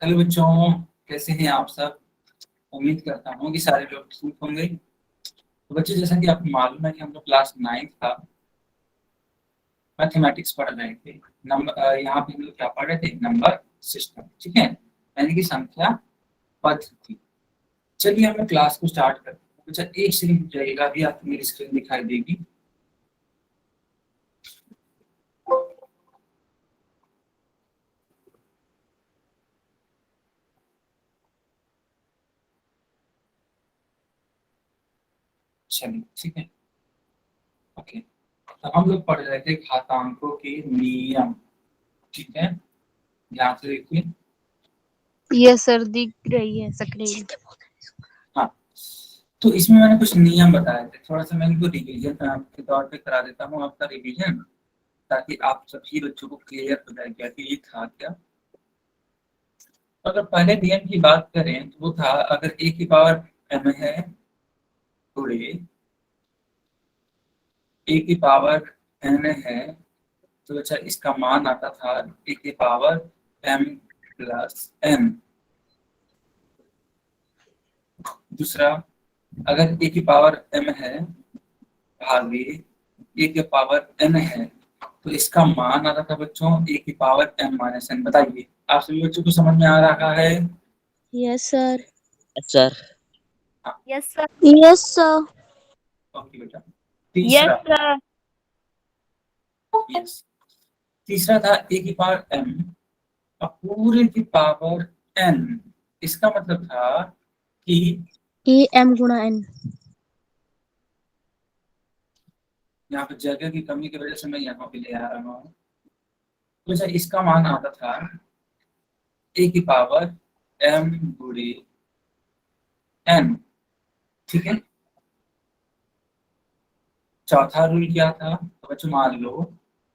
Hello बच्चों, कैसे हैं आप सब। उम्मीद करता हूँ कि सारे लोग ठीक होंगे। तो बच्चों, जैसा कि आपको मालूम है कि हम लोग क्लास 9 का मैथमेटिक्स पढ़ रहे थे। नंबर यहाँ पे हम लोग क्या पढ़ रहे थे? नंबर सिस्टम, ठीक है, यानी कि संख्या पद्धति। चलिए हम लोग क्लास को स्टार्ट करते हैं। बच्चा एक सेकंड रुक जाइएगा, अभी आपको मेरी स्क्रीन दिखाई देगी। चलिए ठीक है, ओके। तो हम लोग पढ़ रहे थे घातांकों के नियम, ठीक है, ध्यान से देखिए। ये सर दिख रही है स्क्रीन। हाँ, तो इसमें मैंने कुछ नियम बताए थे, थोड़ा सा मैं इनको रिवीजन के तौर पे करा देता हूँ, आपका रिवीजन, ताकि आप सभी बच्चों को क्लियर हो जाए क्या कि ये था क्या। अगर पहले नियम की बात करें तो वो था, अगर ए की पावर m है गुणे ए की पावर n है, तो अच्छा इसका मान आता था ए की पावर m प्लस n। दूसरा, अगर ए की पावर m है भागे ए की पावर n है, तो इसका मान आता था बच्चों ए की पावर m माइनस n। बताइए, आप सभी बच्चों को समझ में आ रहा है? Yes sir. सर। हाँ, yes sir. Yes sir. Okay बेटा। यस तीसरा, सर। यस, तीसरा था ए की पावर m अब पूरे की पावर n। इसका मतलब था कि ए एम गुणा एन। यहाँ पे जगह की कमी की वजह से मैं यहाँ पे ले आ रहा हूँ। तो अच्छा इसका मान आता था ए की पावर m गुणे n, ठीक है। चौथा रूल क्या था? तो बच्चों मान लो,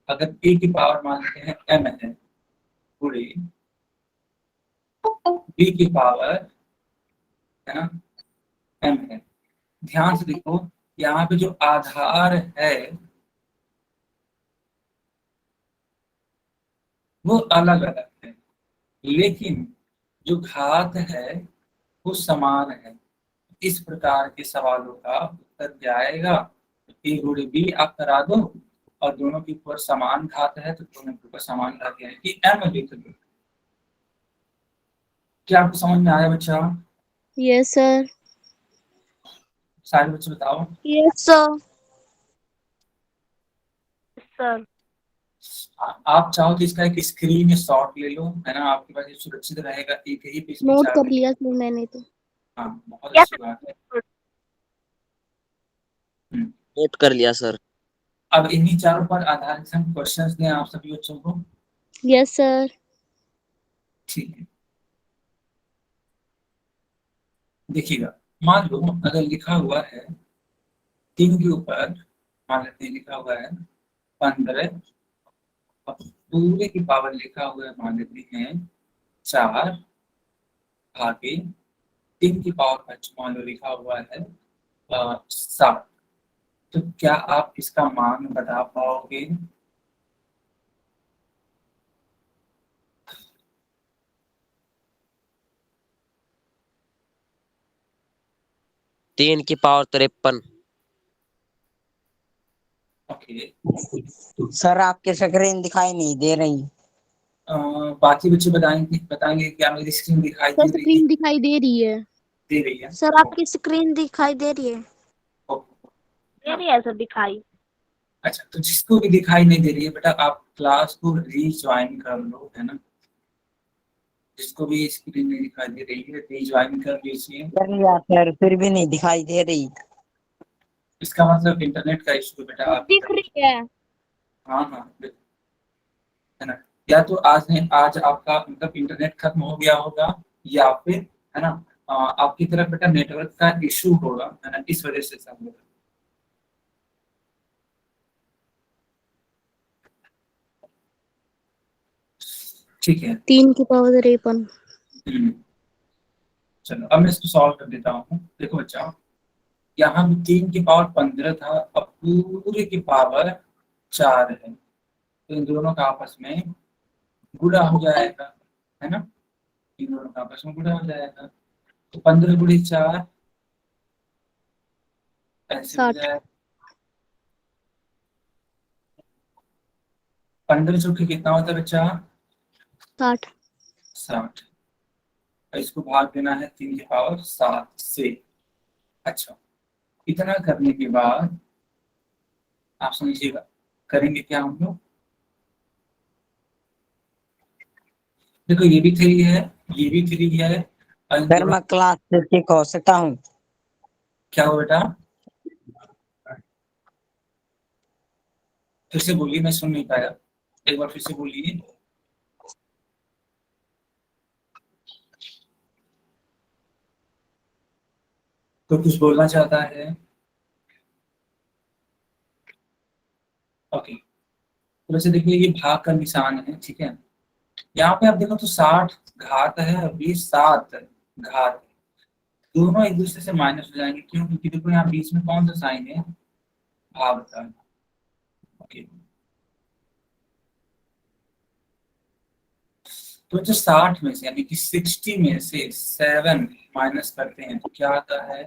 अगर ए की पावर मान लेते हैं m है गुणे बी की पावर, है ना, m है। ध्यान से देखो, यहाँ पे जो आधार है वो अलग अलग है, लेकिन जो घात है वो समान है। इस प्रकार के सवालों का उत्तर जाएगा ए गुणे बी आप करा दो, और दोनों के ऊपर समान घात है तो दोनों के ऊपर समान घात है कि m लिख दो। क्या आपको समझ में आया बच्चा? Yes sir. सारे बच्चे बताओ। Yes sir. सर आप चाहो तो इसका एक स्क्रीन शॉट ले लो, है ना, आपके पास ये सुरक्षित रहेगा, एक ही पेज में नोट चार कर लिया सर मैंने तो। हाँ, बहुत अच्छी बात है। हम्म। नोट कर लिया सर। अब इन्हीं चारों पर आधारित हम क्वेश्चंस दें आप सभी बच्चों को। Yes sir. ठीक है, देखिएगा। मान लो अगर लिखा हुआ है 3 के ऊपर, मान लेते हैं लिखा हुआ है 15, अब पूरे की पावर लिखा हुआ है मान लेते हैं 4 भागे 3 की पावर 5 मान लो लिखा हुआ है 7। तो क्या आप इसका मान बता पाओगे? तीन की पावर 53। ओके, सर आपकी स्क्रीन दिखाई नहीं दे रही। बाकी बच्चे बताएंगे बताएंगे क्या मेरी स्क्रीन दिखाई सर दे रही है? स्क्रीन दिखाई दे रही है। दे रही है? सर आपकी स्क्रीन दिखाई दे रही है। ओके। दे रही है सर दिखाई। अच्छा, तो जिसको भी दिखाई नहीं दे रही है बेटा, आप क्लास को रीज्वाइन कर लो, है ना। जिसको भी स्क्रीन नहीं दिखाई दे रही है रीज्वाइन कर लीजिए। कर लिया सर, फिर भी नहीं दिखाई दे रही। इसका मतलब इंटरनेट का इशू बेटा सर आपकी दिख तरफ से। रही है। हाँ हाँ, है ना। या तो आज आपका मतलब इंटरनेट खत्म हो गया होगा, या फिर, है ना, आपकी तरफ बेटा नेटवर्क का इशू होगा, है ना, इस वजह से सब होगा। ठीक है। 3 की पावर 53। हम्म, चलो अब मैं इसको सॉल्व कर देता हूँ। देखो बच्चा, यहाँ 3 की पावर 15 था, अब पूरे की पावर 4 है, तो इन दोनों का आपस में गुणा हो जाएगा, है ना। इन दोनों का आपस में गुणा हो जाएगा। तो 15 गुणे 4 ऐसे हो 60 जाएगा। 15 चौके कितना होता है बच्चा? 60 60। और इसको भाग देना है 3 की पावर 7 से। अच्छा, इतना करने के बाद आप समझिएगा करेंगे क्या हम लोग। देखो ये भी 3 है, ये भी 3 है, और इनके सर बाद मैं क्लास से ठीक हो सकता हूँ? क्या हो बेटा? फिर से बोलिए, मैं सुन नहीं पाया, एक बार फिर से बोलिए। तो कुछ बोलना चाहता है? ओके, तो वैसे देखिए ये भाग का निशान है, ठीक है। यहाँ पे आप देखो तो 60 घात है, अभी 7 घात, दोनों एक दूसरे से माइनस हो जाएंगे। क्यों? क्योंकि देखो यहाँ बीच में कौन सा साइन है? भाग का। ओके, तो जो 60 में से यानी कि 60 में से 7 माइनस करते हैं तो क्या आता है?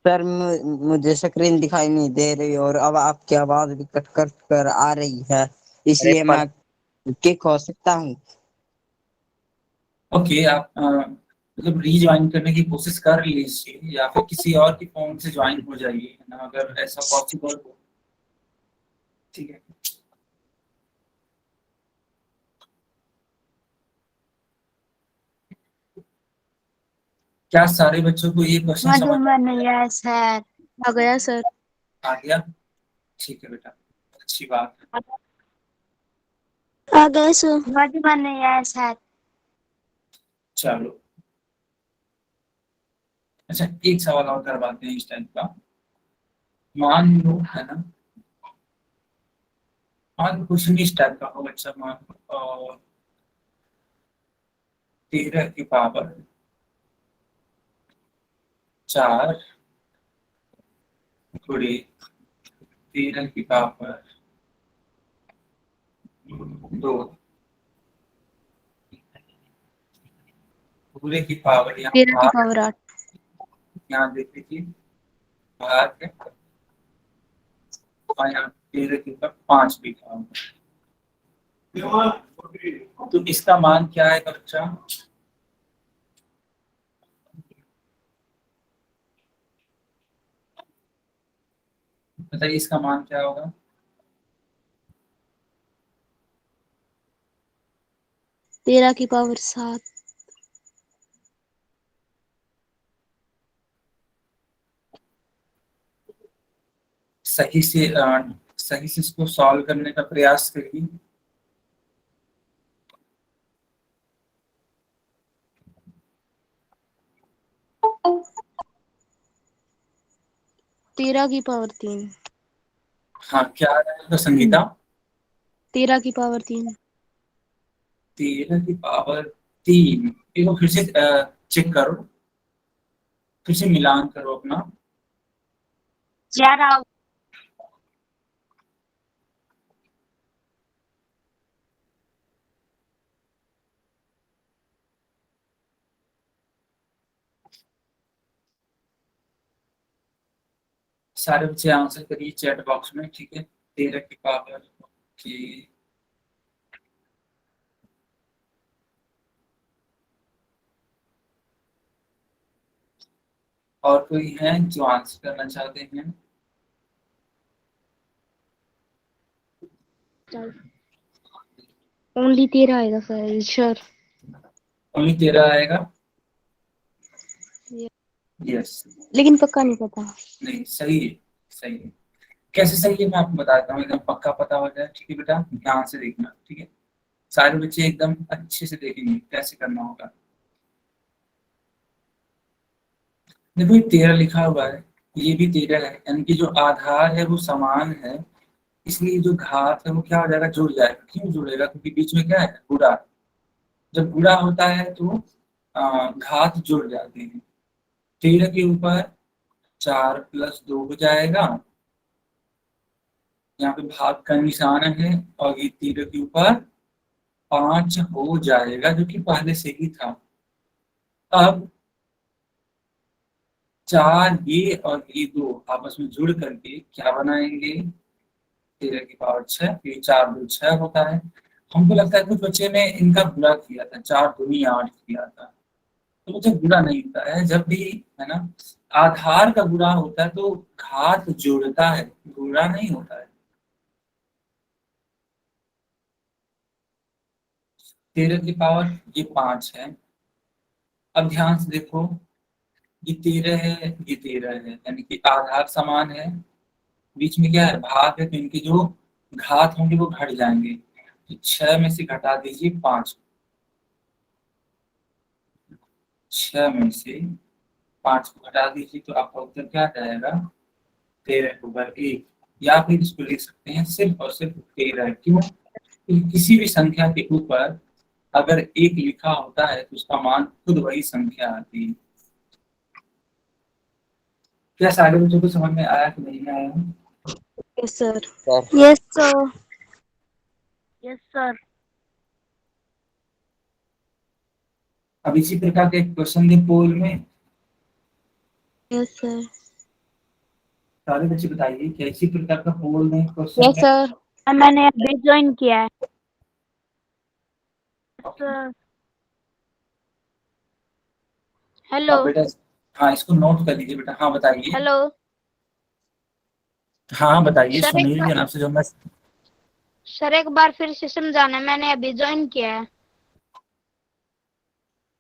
सर मुझे स्क्रीन दिखाई नहीं दे रही और अब आपकी आवाज भी कट कट कर आ रही है, इसलिए 53। मैं किक हो सकता हूँ? ओके, आप मतलब रीज्वाइन करने की कोशिश कर लीजिए या फिर किसी और के फोन से ज्वाइन हो जाइए, है ना, अगर ऐसा पॉसिबल हो। ठीक है, क्या सारे बच्चों को ये क्वेश्चन समझ मधुबन यस है। आ गया सर। आ गया? ठीक है बेटा, अच्छी बात है। आ गया सर। मधुबन यस है। चलो, अच्छा एक सवाल और करवाते हैं इस टाइप का। मान लो, है ना, मान क्वेश्चन इस टाइप का हो बच्चा, मान 13 की पावर 4 गुणे 13 की पावर 2 पूरे की पावर यहाँ 13 की भाग, पावर 8। यहाँ देख लीजिए भाग है, और यहाँ 13 के ऊपर 5 लिखा हुआ है। तो इसका मान क्या है बच्चा? बताइए इसका मान क्या होगा? 13 की पावर 7। सही से इसको सॉल्व करने का प्रयास करिए। तेरह की पावर 3। हाँ, क्या रहेगा संगीता? 13 की पावर 3। 13 की पावर 3, एक बार फिर से चेक करो, फिर से मिलान करो अपना। 11। सारे बच्चे आंसर करिए चैट बॉक्स में, ठीक है। 13 की पावर की और कोई है जो आंसर करना चाहते हैं? ओनली 13 आएगा सर, श्योर। ओनली 13 आएगा? यस। लेकिन पक्का नहीं पता। नहीं, सही है, सही है। कैसे सही है मैं आपको बताता हूँ, एकदम पक्का पता हो जाए, ठीक है बेटा, ध्यान से देखना, ठीक है। सारे बच्चे एकदम अच्छे से देखेंगे कैसे करना होगा। देखो ये 13 लिखा हुआ है, ये भी 13 है, यानी कि जो आधार है वो समान है, इसलिए जो घात है वो क्या हो जाएगा? जुड़ जाएगा। क्यों जुड़ेगा? क्योंकि बीच में क्या है? गुणा। जब गुणा होता है तो घात जुड़ जाते हैं। 13 के ऊपर 4 + 2 हो जाएगा, यहाँ पे भाग का निशान है, और ये 13 के ऊपर 5 हो जाएगा, जो कि पहले से ही था। अब 4 ये और ये दो आपस में जुड़ करके क्या बनाएंगे? 13 की पावर 6, ये 4 2 6 होता है। हमको लगता है कुछ बच्चे ने इनका गुणा किया था, 4 दूनी 8 किया था। तो मुझे गुणा नहीं होता है जब भी, है ना, आधार का गुणा होता है तो घात जोड़ता है, गुणा नहीं होता है। 13 की पावर ये 5 है। अब ध्यान से देखो, ये 13 है, ये 13 है, यानी कि आधार समान है, बीच में क्या है, भाग है, तो इनके जो घात होंगे वो घट जाएंगे। तो 6 में से घटा दीजिए 5, 6 में से 5 को घटा दीजिए तो आपका उत्तर क्या आ जाएगा? 13/1। या फिर इसको लिख सकते हैं सिर्फ और सिर्फ 13। क्यों? क्योंकि किसी भी संख्या के ऊपर अगर एक लिखा होता है तो उसका मान खुद वही संख्या आती है। क्या सारे बच्चों को समझ में आया कि नहीं आया? Yes sir. Sir yes sir. Yes sir. अब इसी प्रकार के क्वेश्चन दे पोल में, यस सर। सारे बच्चे बताइए क्या इसी प्रकार का पोल में क्वेश्चन यस है? सर। मैंने अभी ज्वाइन किया है सर। हेलो। हाँ बेटा, हाँ इसको नोट कर लीजिए बेटा। हाँ बताइए। हेलो हाँ बताइए, सर। सुनील के नाम से जो मैं। सर एक बार फिर से समझाना, मैंने अभी ज्वाइन किया है।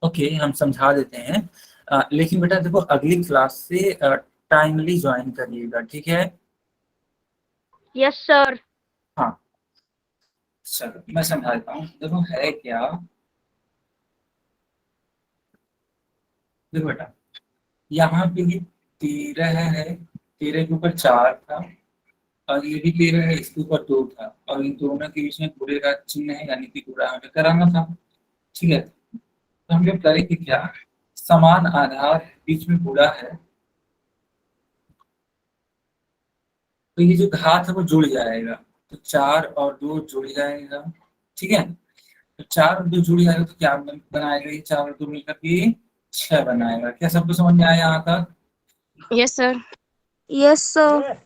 ओके, हम समझा देते हैं। लेकिन बेटा देखो, अगली क्लास से टाइमली ज्वाइन करिएगा, ठीक है? Yes sir. हाँ चलो मैं समझा देता हूँ। देखो है क्या, देखो बेटा, यहाँ पे ये 13 है, 13 के ऊपर 4 था, और ये भी 13 है, इसके ऊपर 2 था, और इन दोनों के बीच में गुणे का चिन्ह है, यानी कि गुणा हमें कराना था। ठीक है, तो हम लोग करेंगे क्या, समान आधार बीच में गुणा है, तो ये जो घात है वो जुड़ जाएगा, तो 4 और 2 जुड़ जाएगा। ठीक है, तो 4 और 2 जुड़ जाएगा तो क्या बनाएगा, ये 4 और 2 मिलकर के 6 बनाएगा। क्या सबको समझ में आया यहाँ तक? Yes sir. Yes sir.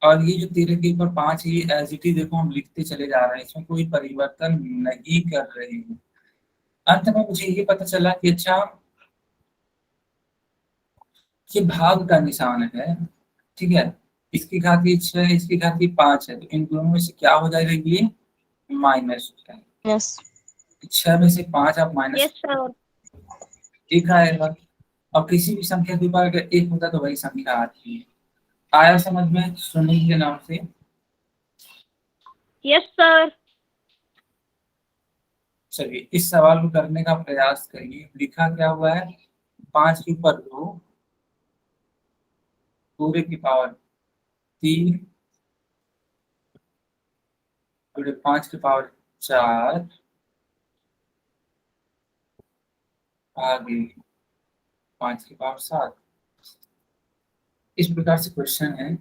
और ये जो 13 के ऊपर 5 है, ये एज इट इज देखो हम लिखते चले जा रहे हैं, इसमें कोई परिवर्तन नहीं कर रहे हैं। अंत में मुझे ये पता चला कि अच्छा, ये भाग का निशान है। ठीक है, इसकी घात ये 6 है, इसकी घात ये 5 है, तो इन दोनों में से क्या हो जाएगा, ये माइनस हो जाएगा। यस। 6 में से 5 आप माइनस, यस सर। एक आएगा। और किसी भी संख्या के ऊपर अगर एक होता तो वही संख्या आती है। आया समझ में सुनील के नाम से? Yes sir. चलिए इस सवाल को करने का प्रयास करिए। लिखा क्या हुआ है, 5 के ऊपर 2 पूरे की पावर 3 गुणे 5 की पावर 4 आगे 5 की पावर 7। इस प्रकार से क्वेश्चन है।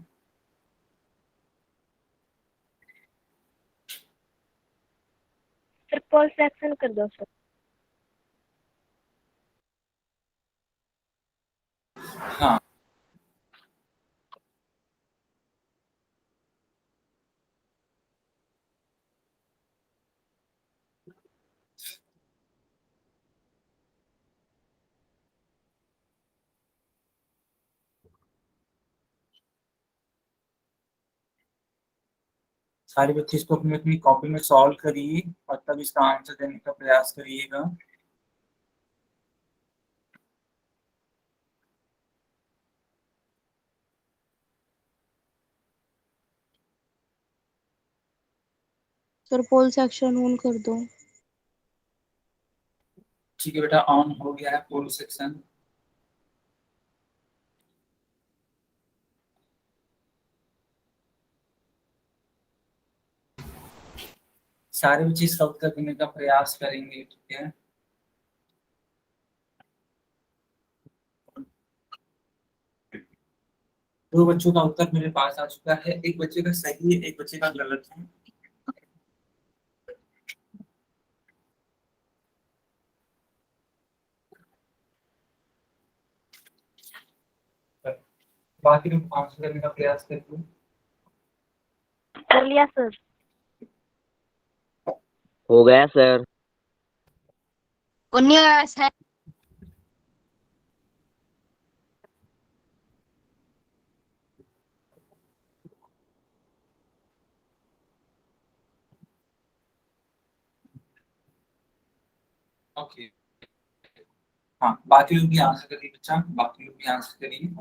सर पोल फ्रैक्शन कर दो सर। हाँ सारे बच्चे इसको अपनी अपनी कॉपी में सॉल्व करिए और तब इसका आंसर देने का प्रयास करिएगा। सर पोल सेक्शन ऑन कर दो। ठीक है बेटा, ऑन हो गया है पोल सेक्शन। सारे बच्चे इसका उत्तर देने का प्रयास करेंगे, ठीक है? दो बच्चों का उत्तर मेरे पास आ चुका है, एक बच्चे का सही है, एक बच्चे का गलत है। बाकी लोग आंसर करने का प्रयास करते हैं। कर लिया सर। हो गया सर। उन्नीस है। ओके, हाँ बाकी लोग भी आंसर करिए बच्चा, बाकी लोग भी आंसर करिए।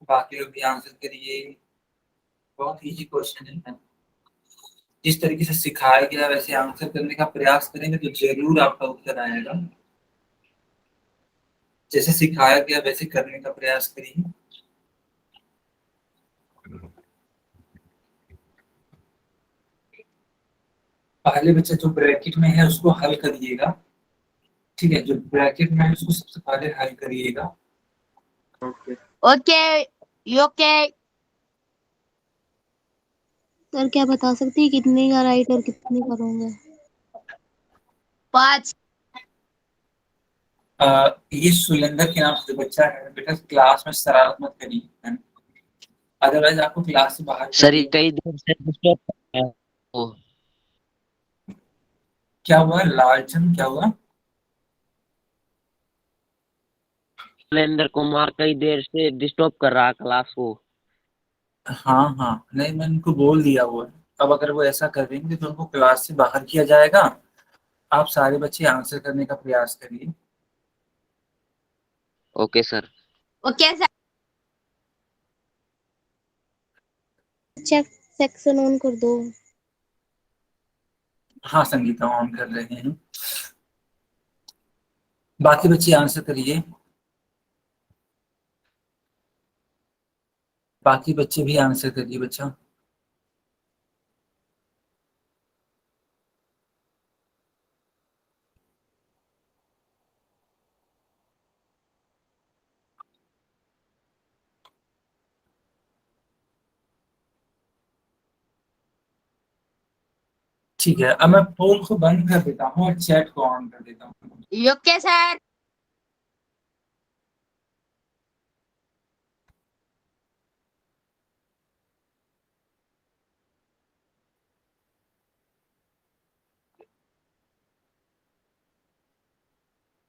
बाकी लोग भी आंसर करिए। बहुत इजी क्वेश्चन है, जिस तरीके से सिखाया गया वैसे आंसर करने का प्रयास करेंगे तो जरूर आपका उत्तर आएगा। जैसे सिखाया गया वैसे करने का प्रयास करिए। पहले बच्चा जो ब्रैकेट में है उसको हल करिएगा, ठीक है, जो ब्रैकेट में है उसको सबसे पहले हल करिएगा। Okay okay. सर क्या बता सकती है कितने का राइट और कितने का रॉन्ग है? 5। ये सुलेंदर के नाम से जो बच्चा है बेटा, क्लास में शरारत मत करिए, अदरवाइज आपको क्लास से बाहर कर सर ये दिया। कई देर से डिस्टर्ब कर रहा है। ओ, क्या हुआ लालचंद, क्या हुआ? सुरेंद्र कुमार कई देर से डिस्टर्ब कर रहा है क्लास को। हाँ हाँ, नहीं मैंने उनको बोल दिया वो है। अब अगर वो ऐसा करेंगे तो उनको क्लास से बाहर किया जाएगा। आप सारे बच्चे आंसर करने का प्रयास करिए। Okay sir. Okay sir. Check section on कर दो। हाँ संगीता ऑन कर रहे हैं। बाकी बच्चे आंसर करिए, बाकी बच्चे भी आंसर करिए बच्चा। ठीक है, अब मैं पोल को बंद कर देता हूँ और चैट को ऑन कर देता हूँ। Okay sir.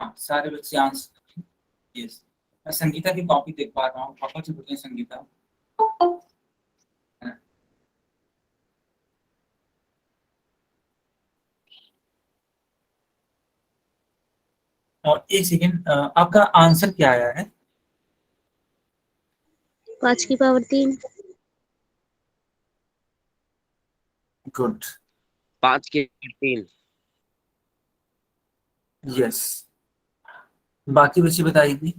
हाँ सारे बच्चे आंसर। यस, मैं संगीता की कॉपी देख पा रहा हूँ, पापा से बोलिए संगीता। और एक सेकेंड, आपका आंसर क्या आया है? 5 की पावर 3। गुड। 5 के 3। यस, बाकी बच्चे बताइए।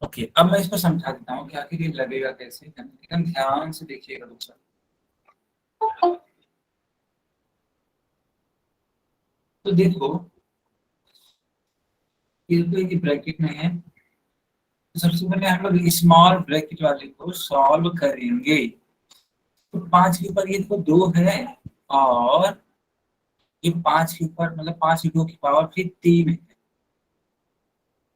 ओके, अब मैं इसको समझा देता हूँ कि आखिर ये लगेगा कैसे, एकदम ध्यान से देखिएगा बच्चा। तो देखो, ये तो एक ब्रैकेट में है, तो सबसे पहले हम लोग स्मॉल ब्रैकेट वाले को सॉल्व करेंगे। तो 5 के ऊपर ये देखो 2 है, और ये 5 के ऊपर मतलब 5 की 2 की पावर फिर 3 है।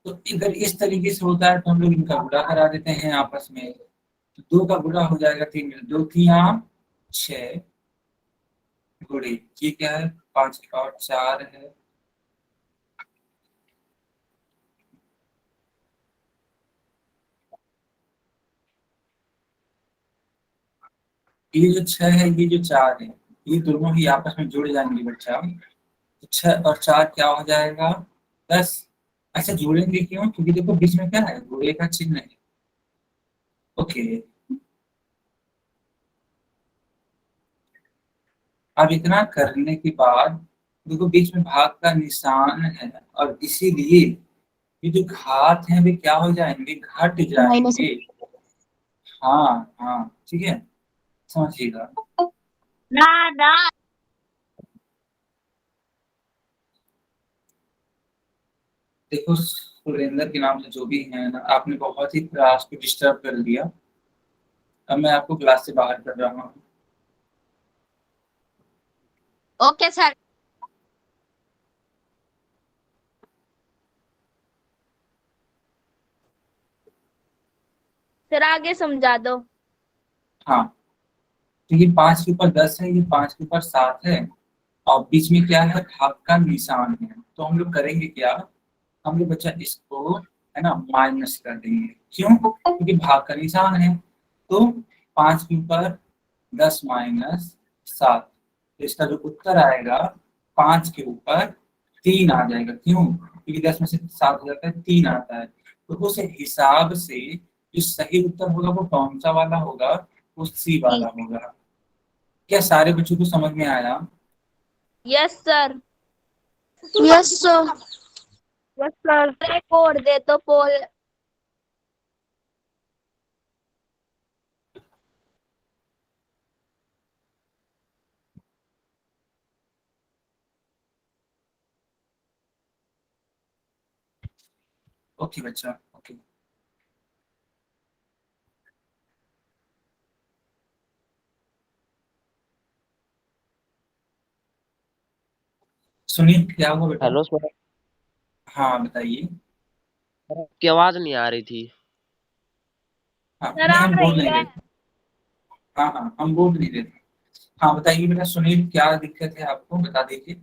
तो अगर इस तरीके से होता है तो हम लोग इनका गुणा करा देते हैं आपस में। तो 2 का गुणा हो जाएगा 3 में, 2 3 6 गुणे ये क्या है, 5 की पावर 4 है। ये जो 6 है, ये जो 4 है, ये दोनों ही आपस में जुड़ जाएंगे बच्चा। तो 6 और 4 क्या हो जाएगा, 10। अच्छा जोड़ेंगे क्यों, क्योंकि देखो बीच में क्या है, गुणे का चिन्ह है। ओके, अब इतना करने के बाद देखो बीच में भाग का निशान है, और इसीलिए ये जो घात हैं वे क्या हो जाएंगे, घट माइनस जाएंगे। हाँ हाँ ठीक है, समझिएगा। ना ना। देखो सुरेंद्र के नाम से जो भी है ना, आपने बहुत ही क्लास को डिस्टर्ब कर दिया। अब मैं आपको क्लास से बाहर कर रहा हूँ। Okay sir. सर आगे समझा दो। हाँ, तो ये 5 के ऊपर 10 है, ये 5 के ऊपर 7 है, और बीच में क्या है, भाग का निशान है। तो हम लोग करेंगे क्या, हम लोग बच्चा इसको है ना माइनस कर देंगे। क्यों, क्योंकि भाग का निशान है। तो 5 के ऊपर 10 माइनस 7, तो इसका जो उत्तर आएगा 5 के ऊपर 3 आ जाएगा। क्यों, क्योंकि 10 में से 7 हो जाता है, 3 आता है। तो उस हिसाब से जो सही उत्तर होगा वो कौन सा वाला होगा, वो सी वाला होगा। क्या सारे बच्चों को समझ में आया? Yes sir. Yes sir. Yes sir. एक और दे तो पोल। ओके बच्चा, ओके। सुनील क्या हुआ बेटा? Hello sir. हाँ बताइए। आपकी आवाज नहीं आ रही थी। हाँ सर नहीं, आ हम बोल रही नहीं है। रहे थे। हाँ हाँ, हम बोल नहीं रहे थे। हाँ बताइए बेटा, सुनील क्या दिक्कत है आपको, बता दीजिए।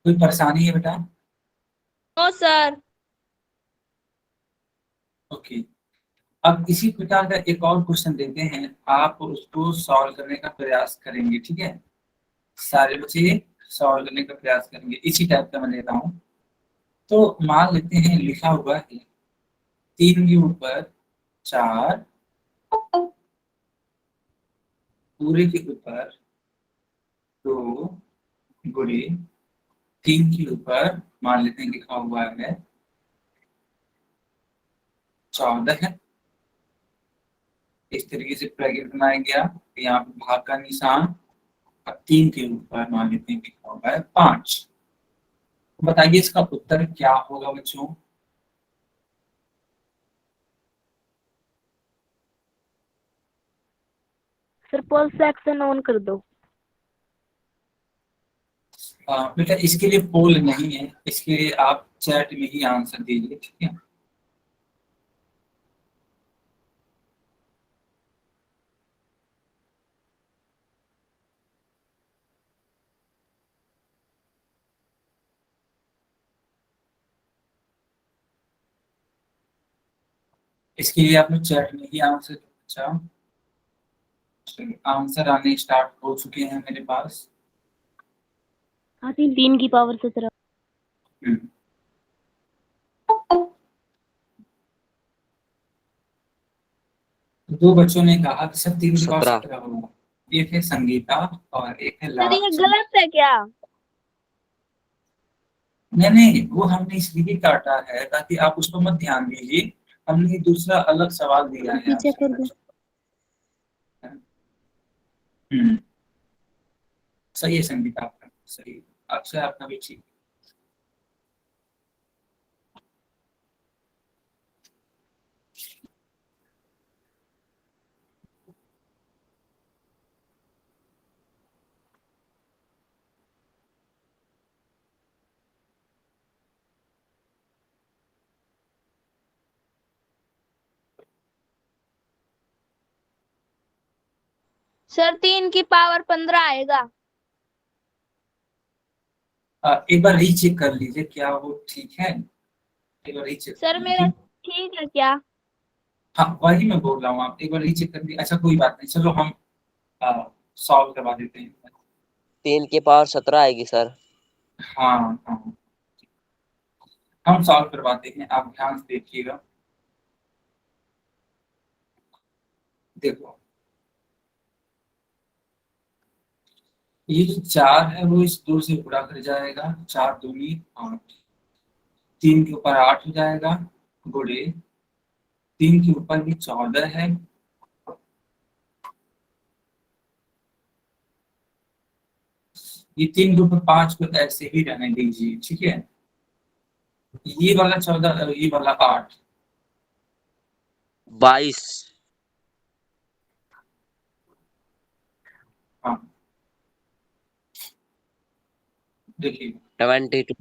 कोई परेशानी है बेटा? No sir. ओके। अब इसी प्रकार का एक और क्वेश्चन देते हैं, आप उसको सॉल्व करने का प्रयास करेंगे, ठीक है? सारे बच्चे सॉल्व करने का प्रयास करेंगे, इसी टाइप का मैं लेता हूँ। तो मान लेते हैं लिखा हुआ है 3 के ऊपर 4 पूरे के ऊपर 2 गुणे 3 के ऊपर मान लेते हैं लिखा हुआ है 14 है। इस तरीके से ब्रैकेट बनाया गया, यहाँ पे भाग का निशान। अब 3 के ऊपर मान लेते हैं लिखा हुआ है 5। बताइए इसका उत्तर क्या होगा बच्चों? सर पोल सेक्शन ऑन कर दो। बेटा इसके लिए पोल नहीं है, इसके लिए आप चैट में ही आंसर दीजिए, ठीक है? इसके लिए आपने चैट में ही आंसर। अच्छा चलिए, आंसर आने स्टार्ट हो चुके हैं मेरे पास। हाँ 3 की पावर 17। हम्म। दो बच्चों ने कहा कि सर 3 की पावर 17। 17 होगा। एक है संगीता और एक है सर ये लाभ। गलत है क्या? नहीं नहीं, वो हमने इसलिए काटा है ताकि आप उस पर मत ध्यान दीजिए। हमने दूसरा अलग सवाल दिया है पीछे कर दो। आपसे। हम्म, सही है संगीता आपका, सही है। अक्षय आपका भी ठीक। सर 3 की पावर 15 आएगा। एक बार रीचेक कर लीजिए, क्या वो ठीक है? एक बार रीचेक कर सर मेरा लीजिए। ठीक है क्या? हाँ वही मैं बोल रहा हूँ, आप एक बार रीचेक कर लीजिए। अच्छा कोई बात नहीं, चलो हम सॉल्व करवा देते हैं। 3 की पावर 17 आएगी सर। हाँ हाँ, हम सॉल्व करवाते हैं, आप ध्यान से देखिएगा। देखो ये जो 4 है वो इस 2 से गुणा कर जाएगा, 4 दूनी 8, 3 के ऊपर 8 हो जाएगा, गुणे 3 के ऊपर भी 14 है, ये 3 के ऊपर 5 को ऐसे ही रहने दीजिए, ठीक है। ये वाला 14, ये वाला 8, 22, हाँ देखिए 22,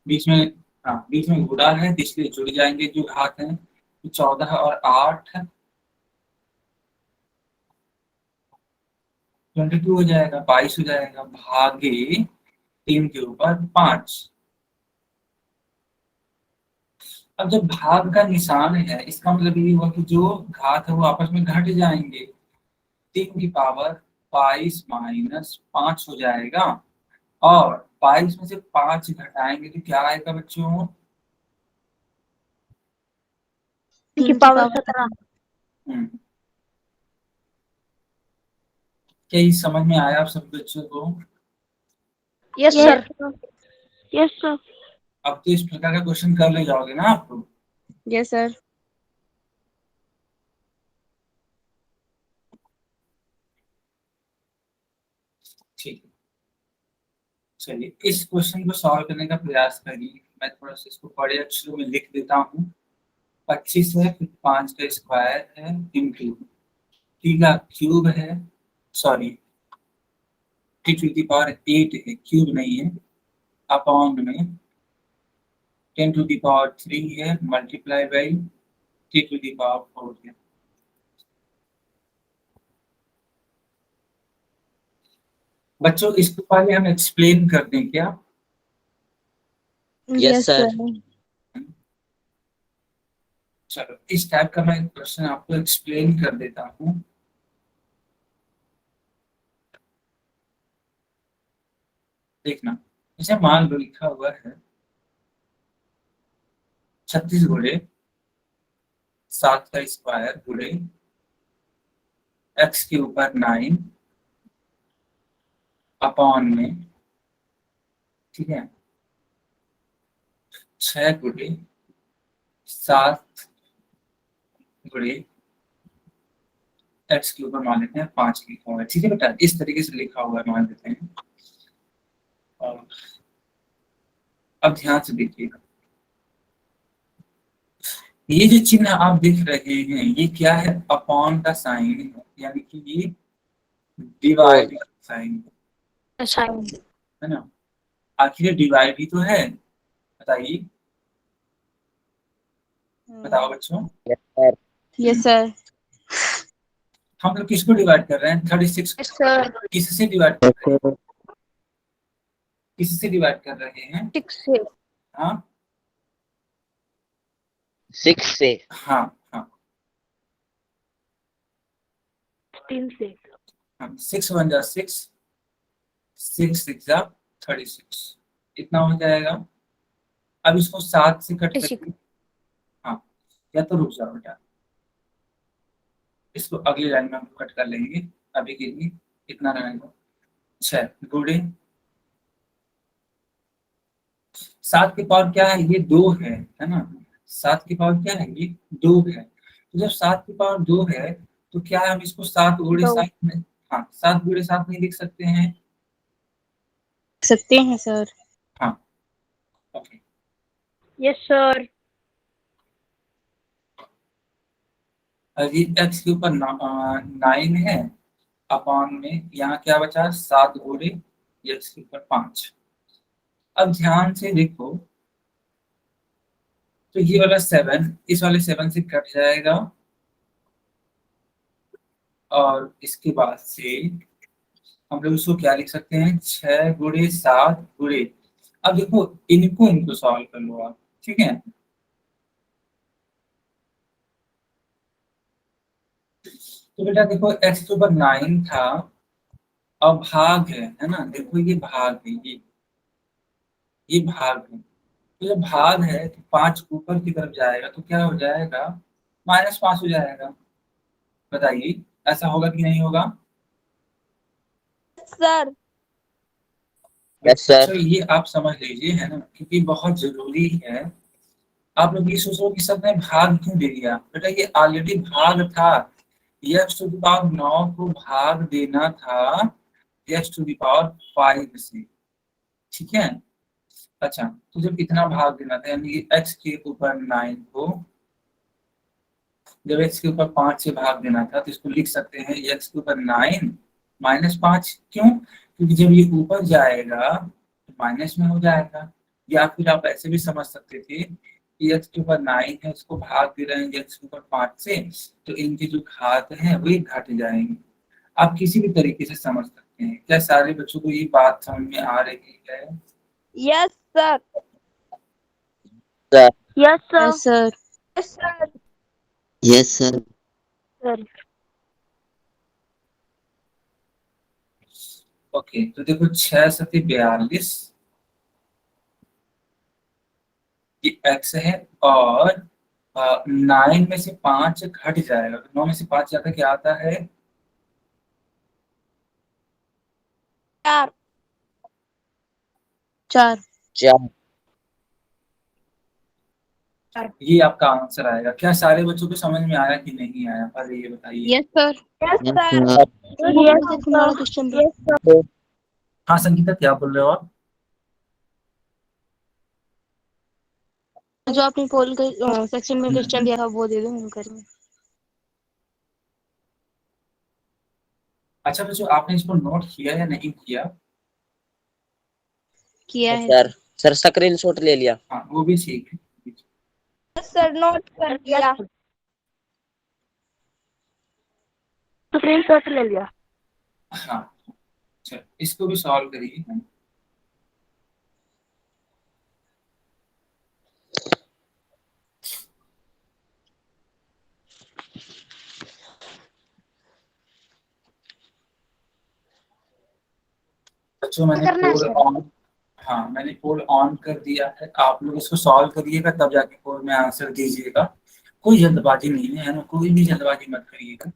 बीच में, हाँ बीच में गुणा है इसलिए जुड़ जाएंगे जो घात है, 14 और 8 22 हो जाएगा, 22 हो जाएगा, भागे 3 के ऊपर 5। अब जब भाग का निशान है इसका मतलब ये हुआ कि जो घात है वो आपस में घट जाएंगे, 3 की पावर 22 माइनस 5 हो जाएगा, और 22 में से 5 घटाएंगे तो क्या आएगा बच्चों? 3 की पावर 17। हम्म, क्या ये समझ में आया आप सब बच्चों को? Yes sir. Yes sir. अब तो इस प्रकार का क्वेश्चन कर ले जाओगे ना आप लोग? Yes sir. ठीक है, चलिए इस क्वेश्चन को सॉल्व करने का प्रयास करिए। मैं थोड़ा सा इसको बड़े अक्षरों में लिख देता हूँ। 25 है, फिर 5 का स्क्वायर है, इंटू टी का क्यूब है, sorry T to the power 8 है, क्यूब नहीं है, अपॉन में 10 टू दी पावर 3 है, multiply by T to the power 4 है। बच्चों इसको पहले हम एक्सप्लेन कर दें क्या? Yes sir. चलो इस टाइप का मैं क्वेश्चन आपको एक्सप्लेन कर देता हूँ। देखना, जैसे मान लो लिखा हुआ है 36 गुणे 7 का स्क्वायर गुणे एक्स के ऊपर 9 अपॉन में, ठीक है, 6 गुणे 7 गुणे एक्स के ऊपर मान लेते हैं 5 लिखा हुआ है, ठीक है बेटा, इस तरीके से लिखा हुआ है मान लेते हैं। और अब ध्यान से देखिएगा, ये जो चिन्ह आप देख रहे हैं ये क्या है? अपॉन का साइन है, यानी कि ये डिवाइड का साइन है ना। आखिर डिवाइड ही तो है, बताइए, बताओ बच्चों। Yes sir. Yes sir. हम लोग किसको डिवाइड कर रहे हैं? 36 सर। किससे डिवाइड कर रहे हैं? किससे डिवाइड कर रहे हैं? 6 से। हाँ 6 से। हाँ हाँ 3 से। हाँ, 6 1 जा 6, 6 6 जा 36, इतना हो जाएगा। अब इसको 7 से कट करके, हाँ या तो रुक जाओ बेटा, इसको अगली लाइन में हम कट कर लेंगे, अभी के लिए इतना रहेगा। 6 गुणे 7 की पावर क्या है? ये 2 है ना। 7 की पावर क्या है? ये 2 है। तो जब 7 की पावर 2 है तो क्या हम इसको 7 गुणे 7 में, हाँ 7 गुणे 7 में लिख सकते हैं? सकते हैं सर। हाँ ओके। Yes sir. अब ये एक्स के ऊपर 9 है, अपॉन में यहाँ क्या बचा? 7 गुणे एक्स के ऊपर 5। अब ध्यान से देखो, तो ये वाला 7 इस वाले 7 से कट जाएगा, और इसके बाद से हम लोग इसको क्या लिख सकते हैं? 6 गुणे 7 गुणे, अब देखो इनको सॉल्व कर लो आप, ठीक है। तो बेटा देखो एक्स के ऊपर 9 था, अब भाग है ना, देखो ये भाग है, ये भाग है। तो जब भाग है तो 5 ऊपर की तरफ जाएगा तो क्या हो जाएगा? -5 हो जाएगा। बताइए ऐसा होगा कि नहीं होगा? सर। यस अच्छा सर। ये आप समझ लीजिए, है ना, क्योंकि बहुत जरूरी है। आप लोग ये सोचो कि सर ने भाग क्यों दे दिया, बेटा ये ऑलरेडी भाग था। एक्स टू द पावर 9 को भाग देना था एक्स टू द पावर 5 से, ठीक है। अच्छा, तो जब इतना भाग देना था, यानी कि एक्स के ऊपर 9 को जब एक्स के ऊपर 5 से भाग देना था, तो इसको लिख सकते हैं एक्स के ऊपर 9 -5। क्यों? क्योंकि जब ये ऊपर जाएगा तो माइनस में हो जाएगा। या फिर आप ऐसे भी समझ सकते थे कि एक्स के ऊपर 9 है, उसको भाग दे रहे हैं एक्स के ऊपर 5 से, तो इनकी जो घात है वही घट जाएंगी। आप किसी भी तरीके से समझ सकते हैं। क्या सारे बच्चों को ये बात समझ में आ रही है? Yes sir. Sir yes sir. Yes sir. Yes sir. Yes sir. Sir okay, तो देखो 6×42 ये एक्स है, और 9 में से 5 घट जाएगा, तो 9 में से 5 ज्यादा क्या आता है? 4। 4। 4। ये आपका आंसर आएगा। क्या सारे बच्चों को समझ में आया कि नहीं आया, पहले ये बताइए। Yes sir. Yes yes sir. Sir. मुझे एक वाला क्वेश्चन दो। Yes sir. हाँ संगीता, क्या बोल रहे हो आप? जो आपने पोल के सेक्शन में क्वेश्चन दिया था वो दे दो हम करेंगे। अच्छा बच्चों, आपने इसको नोट किया या नहीं किया? किया है सर सर स्क्रीन शॉट ले लिया। हाँ वो भी ठीक है। यस सर, नोट कर दिया। स्क्रीनशॉट ले लिया। हाँ, अच्छा इसको भी सॉल्व करिए। बच्चों मैंने करना है पोल सर। ऑन, हाँ मैंने पोल ऑन कर दिया है। आप लोग इसको सॉल्व करिएगा, तब जाके पोल में आंसर दीजिएगा। कोई जल्दबाजी नहीं है ना, कोई भी जल्दबाजी मत करिएगा।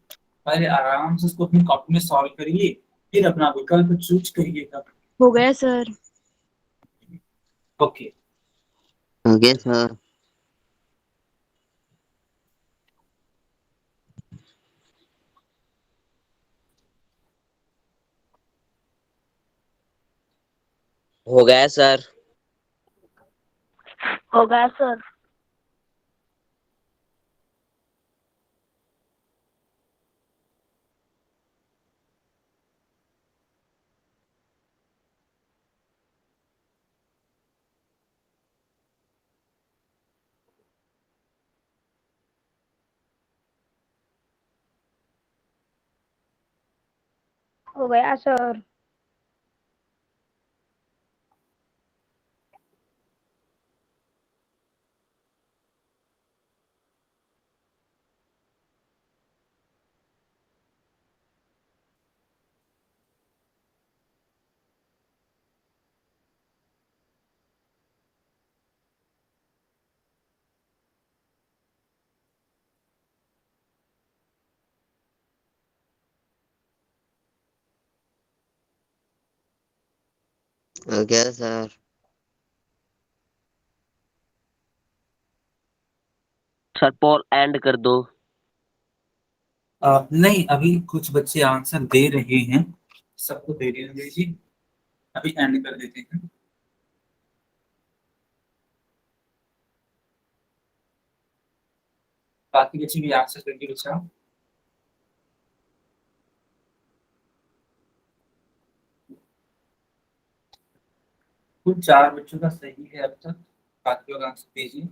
पहले आराम से उसको अपनी कॉपी में सॉल्व करिए, फिर अपना विकल्प चूज करिएगा। हो गया सर। ओके। हो गया सर। हो गया सर। हो गया सर। हो गया सर। हो गया सर। सर पोल एंड कर दो। नहीं, अभी कुछ बच्चे आंसर दे रहे हैं, सबको दे रहे दीजिए, अभी एंड कर देते हैं। बाकी बच्चे भी आंसर करके बच्चा। कुल 4 बच्चों का सही है अब तक, बाकी लोग आंसर दीजिए।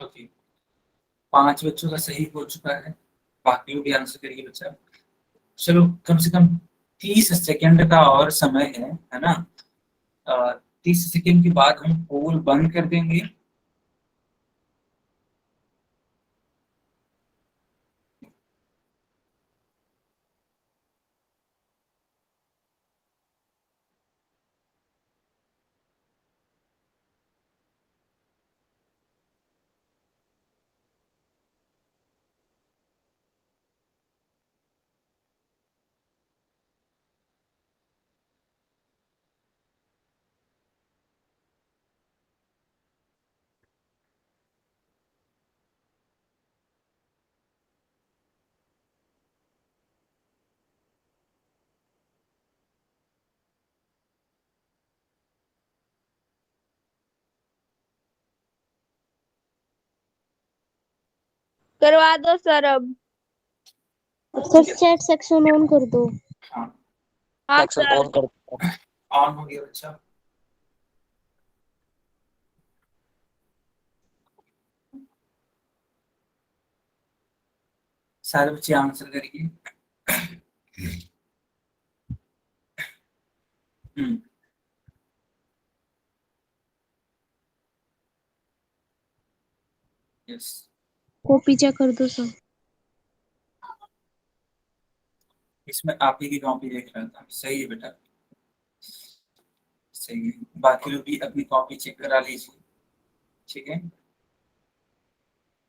ओके, 5 बच्चों का सही हो चुका है, बाकी लोग भी आंसर करिए बच्चा। चलो कम से कम 30 सेकंड का और समय है ना। 30 सेकंड के बाद हम पोल बंद कर देंगे। करवा दो सर अब। सर चैट सेक्शन ऑन कर दो। हाँ, हाँ सेक्शन सर। ऑन कर दो। ऑन हो गया बच्चा। सारे बच्चे आंसर करिए। यस, कॉपी चेक कर दो सर। इसमें आप ही की कॉपी देख रहा था। सही है बेटा, सही है। बाकी लोग भी अपनी कॉपी चेक करा लीजिए, ठीक है।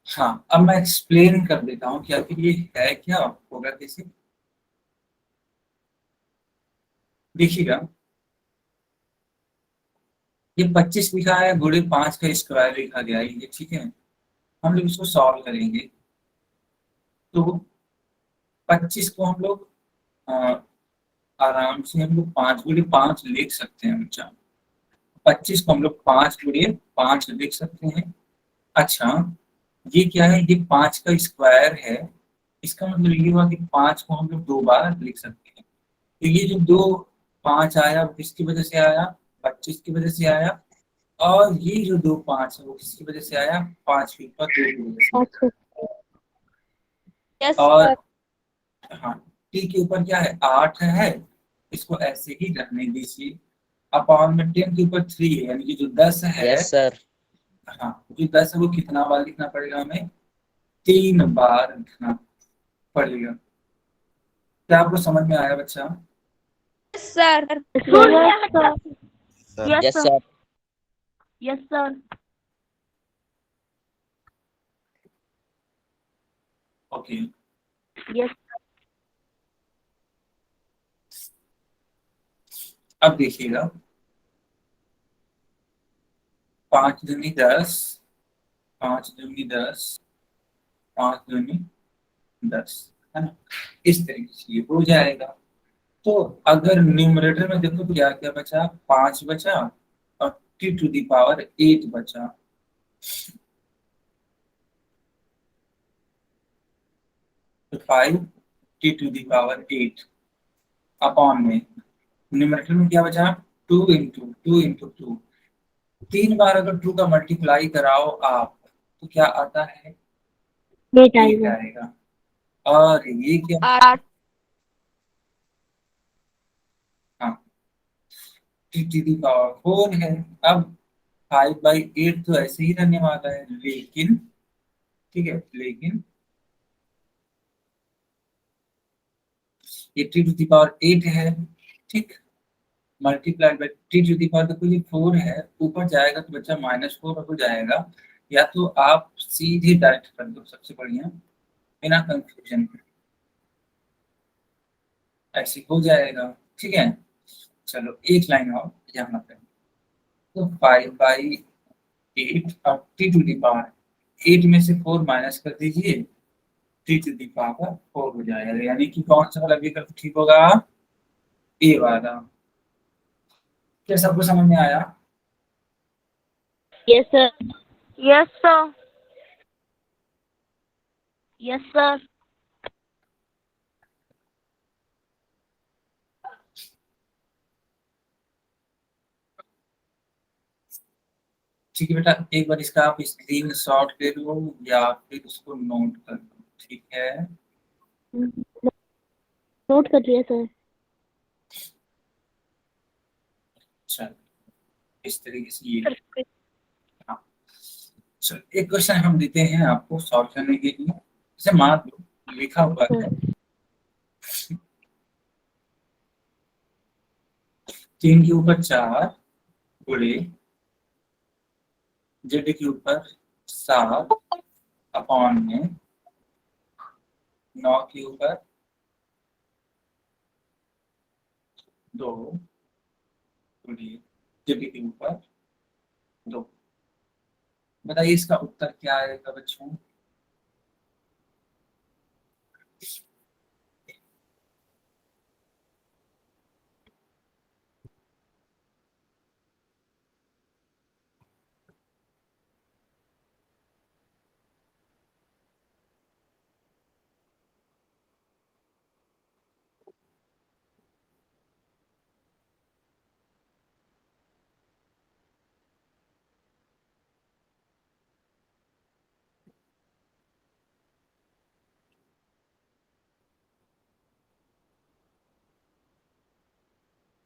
हाँ, अब मैं एक्सप्लेन कर देता हूँ कि आखिर ये है क्या, होगा कैसे। देखिएगा, ये 25 लिखा है, गुणे 5 का स्क्वायर लिखा गया है, ये ठीक है। हम लोग इसको सॉल्व करेंगे तो 25 को हम लोग आराम से हम लोग 5 गुणे 5 लिख सकते हैं बच्चा। 25 को हम लोग 5 गुणे 5 लिख सकते हैं। अच्छा, ये क्या है, ये 5 का स्क्वायर है। इसका मतलब ये हुआ कि 5 को हम लोग 2 बार लिख सकते हैं। तो ये जो 5 आया वो किसकी वजह से आया, 25 की वजह से आया। और ये जो 5 है वो किसकी वजह से आया, 5 के ऊपर 2 की वजह से। अच्छा। यस और सर। हाँ, टी के ऊपर क्या है, 8 है। इसको ऐसे ही रहने दीजिए। अपॉन में 10 के ऊपर 3 है, यानी कि जो 10 है। Yes sir. हाँ, जो 10 है वो कितना बार लिखना पड़ेगा हमें, 3 बार लिखना पड़ेगा। क्या आपको समझ में आया बच्चा। Yes sir. Yes sir. Yes sir. Okay, yes. अब देखिएगा, 5 दूनी 10, 5 दूनी 10, 5 दूनी 10, है ना। इस तरीके से ये हो जाएगा। तो अगर न्यूमरेटर में देखो तो क्या क्या बचा, 5 बचा और t⁸ बचा। तो 5 t⁸ अपॉन में न्यूमरेटर में क्या बचा, 2 इंटू 2 3 बार अगर 2 का मल्टीप्लाई कराओ आप तो क्या आता है, 8 8 आएगा। आएगा। और ये क्या, 8। हाँ, t⁴ है। अब 5/8 तो ऐसे ही रहने वाला है, लेकिन ठीक है, लेकिन ये t⁸ है, ठीक। मल्टीप्लाइड बाई t⁸ तो कोई 4 है, ऊपर जाएगा तो बच्चा -4 हो जाएगा। या तो आप सीधे डायरेक्ट कर दो, सबसे बढ़िया, बिना कंफ्यूजन के ऐसे हो जाएगा, ठीक है। चलो एक लाइन और यहाँ पे, तो 5/8 और t⁸ 8 में से 4 माइनस कर दीजिए, t⁴ 4 हो जाएगा। यानी कि कौन सा वाला विकल्प ठीक होगा, ए वाला। क्या सबको समझ में आया। Yes sir. Yes sir. Yes sir. ठीक है बेटा, एक बार इसका आप स्क्रीन शॉट ले लो या फिर उसको नोट कर लो, ठीक है। नोट कर लिया सर। चल इस तरीके से ये हाँ। चल एक क्वेश्चन हम देते हैं आपको सॉल्व करने के लिए। जैसे मान लो लिखा हुआ है 3 के ऊपर 4 गुणे जेड के ऊपर 7 अपॉन में 9 के ऊपर 2 गुणे जेड के ऊपर 2। बताइए इसका उत्तर क्या आएगा बच्चों?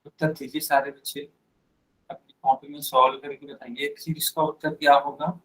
उत्तर दीजिए सारे बच्चे अपनी कॉपी में सॉल्व करके बताइए कि इसका उत्तर क्या होगा।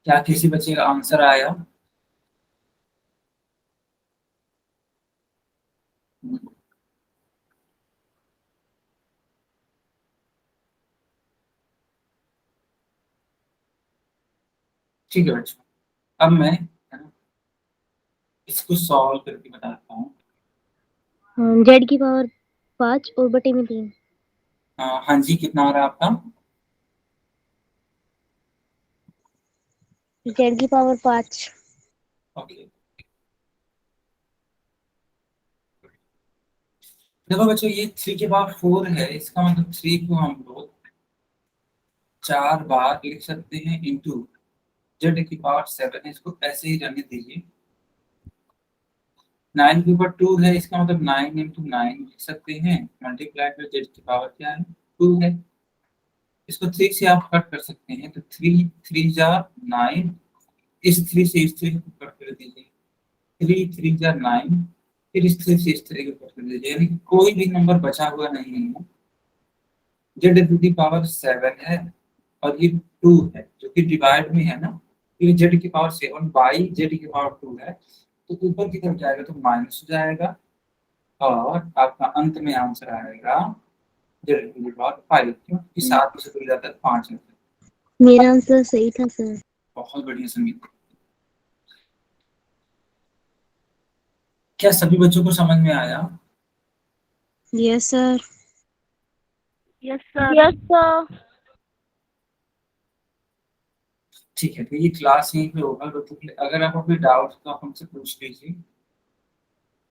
क्या किसी बच्चे का आंसर आया? ठीक है बच्चों, अब मैं इसको सॉल्व करके बताता हूँ। जेड की पावर 5 और बटे में 3। हाँ जी, कितना आ रहा है आपका? जेड की पावर 5। ओके, देखो बच्चों ये 3 के पावर 4 है, इसका मतलब 3 को हम लोग 4 बार लिख सकते हैं इंटू जेड की पावर 7 है, इसको ऐसे ही रहने दीजिए। 9 के ऊपर 2 है, इसका मतलब 9 इंटू 9 लिख सकते हैं, मल्टीप्लाइड में जेड की पावर क्या है 2 है। इसको 3 से आप कट कर सकते हैं, तो 3 3 जा 9, इस 3 से इस 3 को कट कर दीजिए, 3 3 जा 9, फिर इस 3 से इस 3 को कट कर दीजिए, यानी कि कोई भी नंबर बचा हुआ नहीं है। जेड टू दी पावर 7 है और ये 2 है जो कि डिवाइड में है ना, ये जेड की पावर 7 बाई जेड की पावर 2 है, तो ऊपर की तरफ जाएगा तो माइनस हो जाएगा और आपका अंत में आंसर आएगा जेड टू दी पावर 5, क्योंकि 7 से दूर जाता है 5 होता है। मेरा आंसर सही था सर। बहुत बढ़िया संगीत। क्या सभी बच्चों को समझ में आया? Yes sir. Yes sir. ठीक है, तो ये क्लास यहीं पे होगा, तो अगर आपको कोई डाउट तो आप हमसे पूछ लीजिए।